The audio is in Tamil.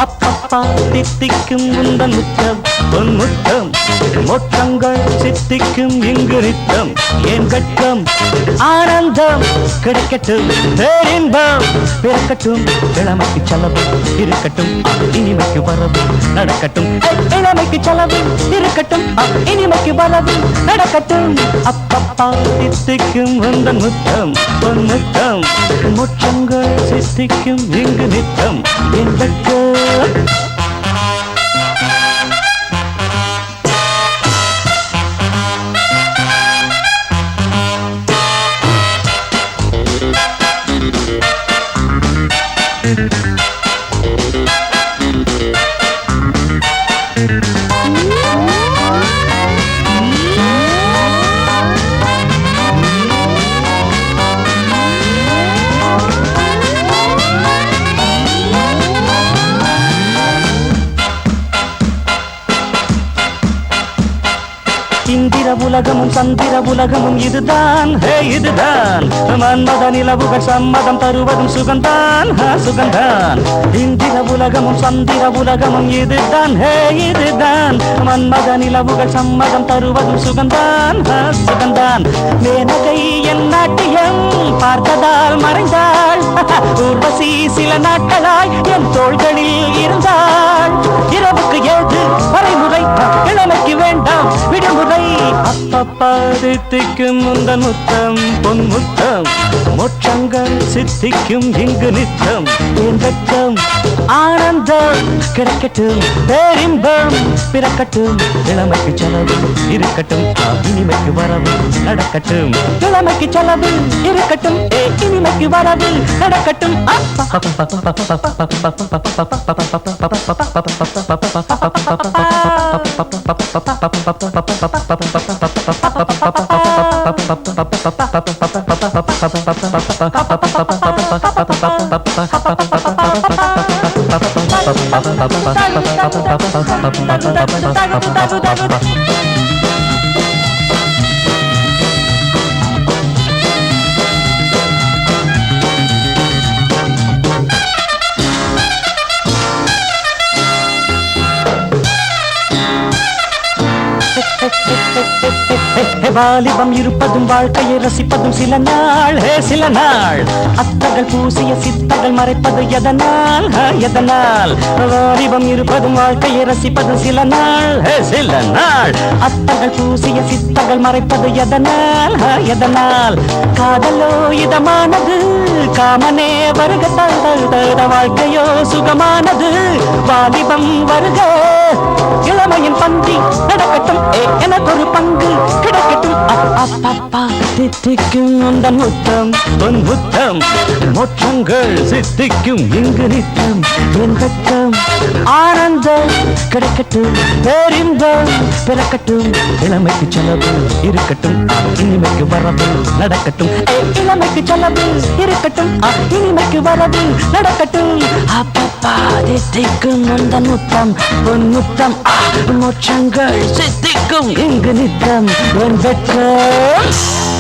அப்பப்பா தித்திக்கும் உந்தன் முத்தம் பொன் முத்தம் மொத்தங்கள் சித்திக்கும் இங்கு நித்தம் என் கட்டம் ஆனந்தம் கிடைக்கட்டும் பேரின்பம் பிறக்கட்டும் இளமைக்கு செலவு இருக்கட்டும் இனிமைக்கு வரவு நடக்கட்டும் இளமைக்கு செலவு இருக்கட்டும் இனிமைக்கு வரவு நடக்கட்டும் அப்பப்பா தித்திக்கும் உந்தன் முத்தம் பொன் முத்தம் மொத்தங்கள் சித்திக்கும் இங்கு நித்தம் என் கட்டம் இந்திர உலகமும் சந்திர உலகமும் இதுதான் இதுதான் மன்மத நிலவுகள் சம்மதம் தருவதும் சுகந்தான் சுகந்தான் இந்திர உலகமும் சந்திர உலகமும் இதுதான் இதுதான் மன்மத நிலவுகள் சம்மதம் தருவதும் சுகந்தான் சுகந்தான் மேனகை என் நாட்டியம் பார்த்ததால் மறைந்தாள் ஊர்வசி சில நாட்களாய் என் தோள்களில் இருந்தாள் இரவுக்கு ஏது வரைமுறை இளமைக்கு வேண்டாம் விடுமுறை அப்பப்பா தித்திக்கும் முந்தன் முத்தம் பொன் முத்தம் மோட்சங்கள் சித்திக்கும் இங்கு நித்தம் என் வெட்கம் ஆனந்தம் கிடைக்கட்டும் பேரின்பம் பிறக்கட்டும் இளமைக்கு செலவு இருக்கட்டும் இனிமைக்கு வரவு நடக்கட்டும் இளமைக்கு செலவு இருக்கட்டும் இனிமைக்கு வரவு நடக்கட்டும் வாலிபம் இருப்பதும் வாழ்க்கையை ரசிப்பதும் சில நாள் சில நாள் அத்தகள் பூசிய சித்தகள் மறைப்பது எதனால் எதனால் வாலிபம் இருப்பதும் வாழ்க்கையை ரசிப்பதும் சில நாள் அத்தகள் பூசிய சித்தகள் மறைப்பது எதனால் எதனால் காதலோ இதமானது காமனே வருக தந்த வாழ்க்கையோ சுகமானது வாலிபம் வருக இளமையின் பந்தி நடக்கட்டும் எனக்கொரு பங்கு கிடைக்கட்டும் அப்பப்பா தித்திக்கும் உந்தன் முத்தம் பொன் முத்தம் மோட்சங்கள் சித்திக்கும் இங்கு நித்தம் என் வெட்கம் ஆனந்தம் கிடைக்கட்டும் பேரின்பம் பிறக்கட்டும் இளமைக்கு செலவு இருக்கட்டும் இனிமைக்கு வரவு நடக்கட்டும் இளமைக்கு செலவு இருக்கட்டும் இனிமைக்கு வரவு நடக்கட்டும் அப்பப்பா தித்திக்கும் உந்தன் முத்தம் பொன் முத்தம் மோட்சங்கள் சித்திக்கும் இங்கு நித்தம் என் வெட்கம்